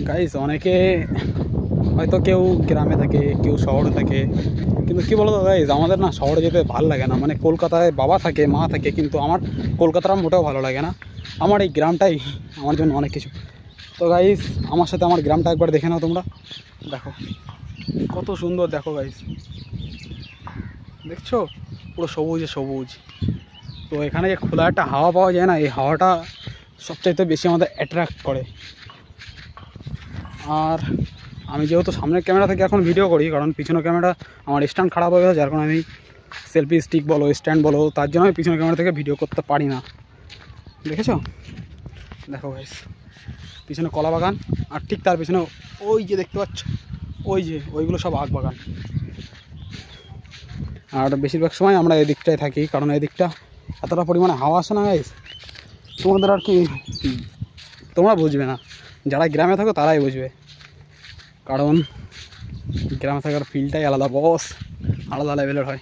Guys অনেকে হয়তো কেউ গ্রামে থাকে, কেউ শহরে থাকে, কিন্তু কী বলতো গাইস, আমাদের না শহরে যেতে ভালো লাগে না। মানে কলকাতায় বাবা থাকে, মা থাকে, কিন্তু আমার কলকাতাটা মোটেও ভালো লাগে না। আমার এই গ্রামটাই আমার জন্য অনেক কিছু। তো গাইস আমার সাথে আমার গ্রামটা একবার দেখে নাও তোমরা। দেখো কত সুন্দর, দেখো গাইস, দেখছো পুরো সবুজে সবুজ। তো এখানে যে খোলা একটা হাওয়া পাওয়া যায় না, এই হাওয়াটা সবচাইতে বেশি আমাদের অ্যাট্রাক্ট করে। আর আমি যেহেতু সামনের ক্যামেরা থেকে এখন ভিডিও করি, কারণ পিছনের ক্যামেরা আমার স্ট্যান্ড খারাপ হয়ে গেছে, যার কারণে আমি সেলফি স্টিক বলো, স্ট্যান্ড বলো, তার জন্য আমি পিছনের ক্যামেরা থেকে ভিডিও করতে পারি না। দেখেছো, দেখো গাইস পিছনে কলা বাগান, আর ঠিক তার পিছনে ওই যে দেখতে পাচ্ছ, ওই যে ওইগুলো সব আখ বাগান। আর বেশিরভাগ সময় আমরা এই দিকটায় থাকি, কারণ এই দিকটা এতটা পরিমাণে হাওয়া আসে না গাইস, তোমাদের আর কি, তোমরা বুঝবে না, যারা গ্রামে থাকো তারাই বুঝবে। কারণ গ্রামে থাকার ফিলটাই আলাদা বস, আলাদা লেভেলের হয়।